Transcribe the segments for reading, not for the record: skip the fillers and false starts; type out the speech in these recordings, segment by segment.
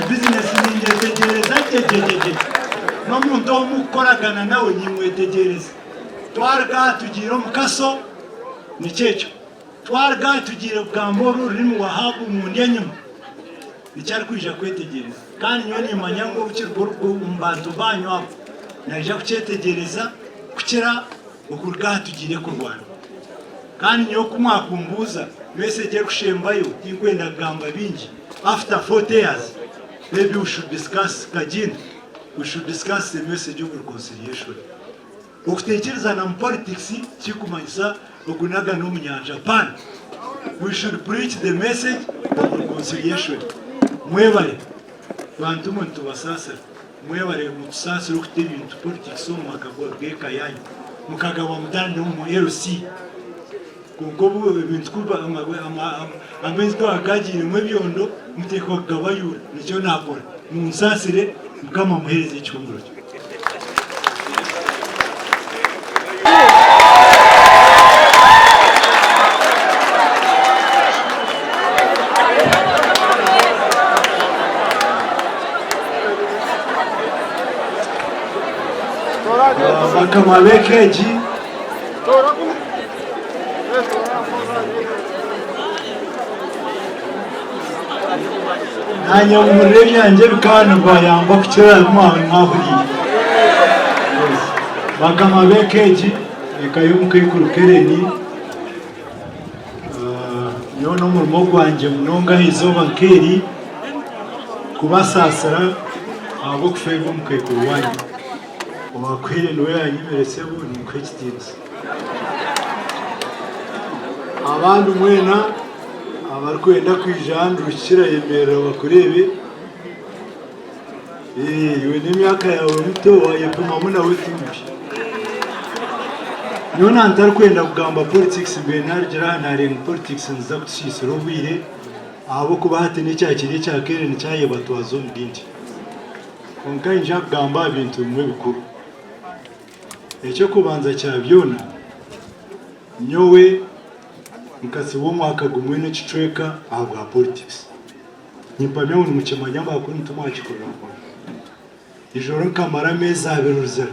business ningetegereza jejeje no muntu omukoragana nawe nimwetegereza twarga tugira omukaso nichecho twarga tugira bwamboro rurimu wahabu munde nyuma icyari kwija kwetegereza kandi nyo nimanya ngo ukirwo umbantu banyu abo naje kucetegereza kukira ukurga tugire kurwana kandi nyo kumwakumbuza message kushembayo ingwenda gamba bingi after 40 years maybe we should discuss Kajin. We should discuss the message of reconciliation. Okutekereza na politics kikumanyisa okunaga no munyanja. We should preach the message of reconciliation. Mwebale bantu muntu basasa mwebale mutusasa okutebi into politics so makagwa geka yanyu mukagawa mudani mu LC kungobu ibintu kuba ambenzi kwa gajire mwebyondo muteko gabayura nicyo nakora munsasire mukama muhereze icyumuro bakama bekeji hanya umurebe yanjye bikana bayamba kukira mwana nkahuri bakama bekeji ekayo mukikurukereni yo no murimo gwanje munonga izoba nkeri kubasasara abo kufego mukekuru wanyu obakwire no yanyimerese bo ni kwekitins abantu mwena abarkwenda kwijandurukira yemera bakurebe iwe n'imyaka yawe mito wayepuma muna wetumbi nona antar kwenda kugamba politics benar jira narenga politics nza kutisisiro bwire abo kubahate n'icyakiri cya kere n'icyaye batwazo mbindi onka inja kugamba ibintu mwe bikuru ecyo kubanza cyabyona nyowe nkasi wo mwaka gumwe ne cicweka ahubwa politics nimpamya ngo mukemanya bakuru ntumwakikorera ko ijoro kamara meza aberuza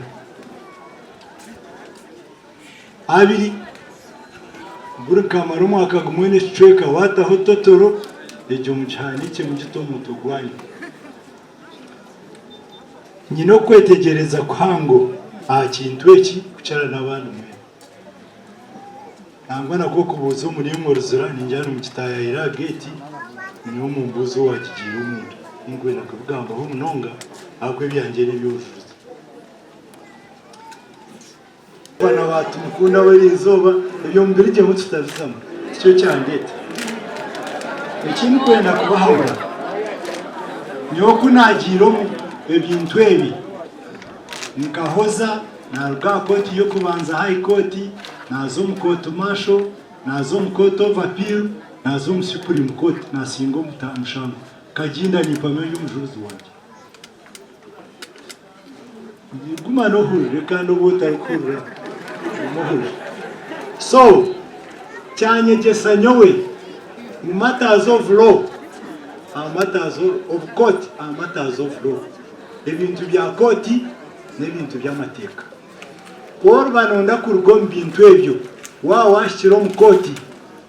abiri buri kamara umwaka gumwe ne cicweka wataho totoro ejo mucyani cye mu gitomo tugwanye nyino kwetegereza kwango akintu eki kucara n'abandi nangwa nako kubuza muri mworuzura ninjana mu kitaya ira gate niyo mu mbuzo wakigira umuntu ingwe nakubugamba ho munonga akwe byangere byuzuza bana batu mukunda bari izoba ibyo mbirije mu tutazama cyo cyandete ikintu kwenda kubahura niyo kunagiro ebintu ebi nkahoza na ruga koti yo kubanza high court nazo mkoto masho nazo mkoto of appeal nazo Supreme Court na singo mutamushamba kajinda ni pamwe y'umujuzi wanje guma no hurire kandi botarukura umuhuri so cyanyegesa nyowe mu matters of law matters of court matters of law ebintu bya koti n'ebintu by'amateka korbanonda kurugo mbintu ebyo washiro mukoti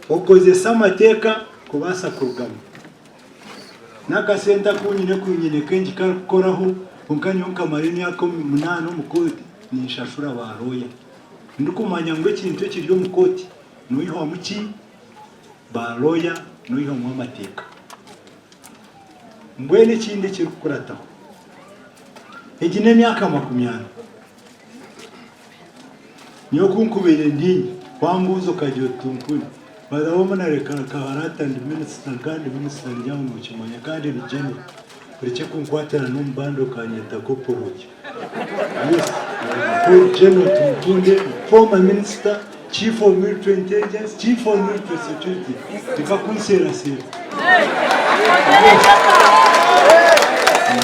okozesa amateka kubasa kurugamo nakasenta kunyine kenji kakoraho unkanyo kamareni yako munano mukoti nishashura baroya ndikumanya ngo ikintu kiryo mukoti nuyiho muki baroya nuyiho mu amateka mbwe n'ikindi kirukurataho egine emyaka 20 niyo kunkubere ndinyi kwambuzo kajyo tunkuni badaho manareka kaharata ndi minister kandi minister njyamu mukimanya kandi bijene kureke kunkwatana n'umbando kanyeta kopo hoje yes ko general tunkunde former minister chief of military intelligence chief of military security tikakunsera sera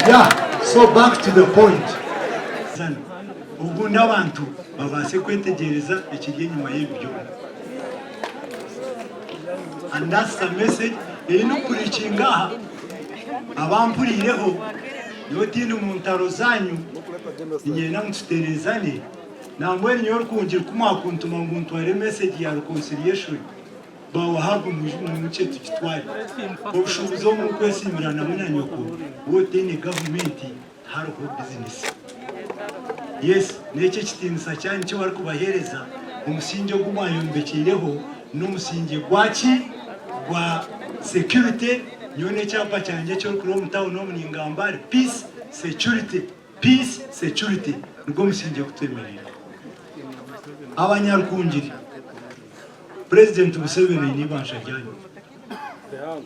yeah so back to the point ubu n'abantu babase kwetegereza ikiri nyuma y'ibyo and that's the message ino preaching aha abampurireho yotini umuntu zanyu ingenda mututerezane nangwe niyo rukungira kumakuntuma ngo ntware message ya reconciliation bawahabwa mu muce tukitware ubushobozi bwo mu kwesimirana munyanyoko wotini government hariho business yes neke kitinisa cyane cyo bari kubahereza umusinge gw'umwayombekireho n'umusinge gwaki gwa security nyone cyapa cyanje cyo kuri mu town no muningambare peace security nubwo musinge gutemerera abanyarukungiri President Museveni nibasha cyane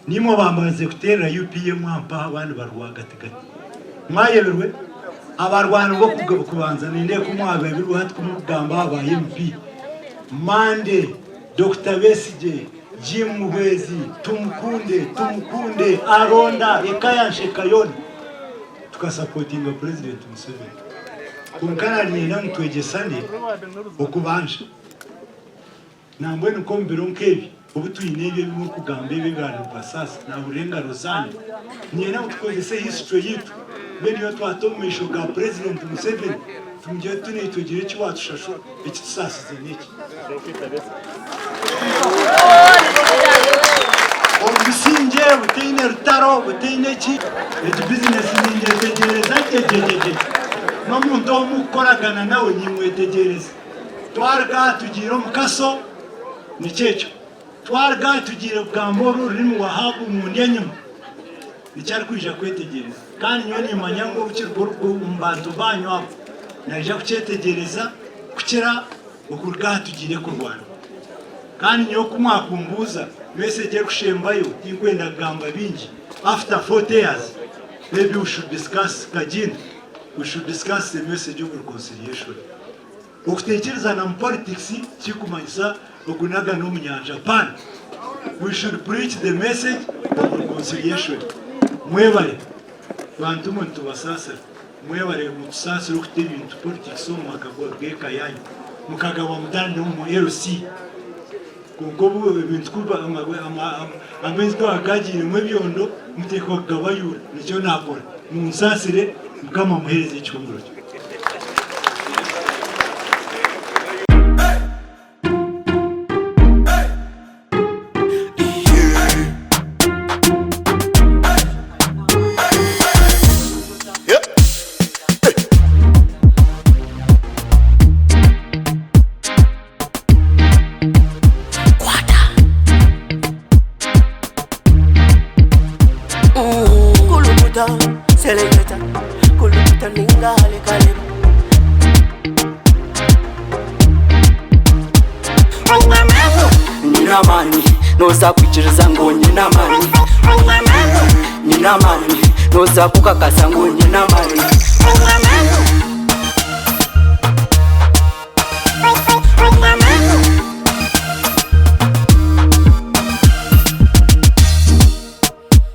nimo bamaze gutera UPM mwampa abandi barwagategati mwayeberwe abarwana bwo kubanza ninde kumwaga birwa hati kumugamba aba MP Mande Dr. Besije Jim Muhwezi tumukunde Aronda Ekayanshe Kayoni tukasupportinga President Museveni kunkana nyina mutwegesane okubanje nambwe nuko mbero nkebi ubutuyinebe bimwe kugambe bigana basasa na burenga rozani nyina mutwegese history yitu beniyo twatomisho ga President Museveni tumje tunitugire kiwatushasho ikitusasize niki obisinje butine rutaro butine ki business ninje tegereza jejeje n'omuntu omukoragana nawe nyimwetegereza twarga tugire mukaso nicecho twarga tugire bwamboro ruri wahabu munyenyuma nicyari kwija kwetegereza kandi nyoni manyango ukirwo umbantu banyu naje kucetegereza kukira ukurga tugire kurwana kandi nyo kumwakumbuza message kushembayo inkwenda gamba bingi after 40 years maybe we should discuss kajini we should discuss the message of reconciliation ukutekereza na politics kikumanyisa okunaga no munyanja pan we should preach the message of reconciliation mwebale bantu muntu basasa mwebale mutusasa ukute ibintu politics so makagweka yanyu mukagawa mudani no mu LC kungobu ibintu kuba amezi to akagire mwebyondo muteko gabayura nicyo nakora munsasire mukama muhereze icyumuro Selecta, kuluta ninga kale. Nina mani, noza kuchiriza ngo nina mani. Nina mani, noza kukakasa ngo nina mani.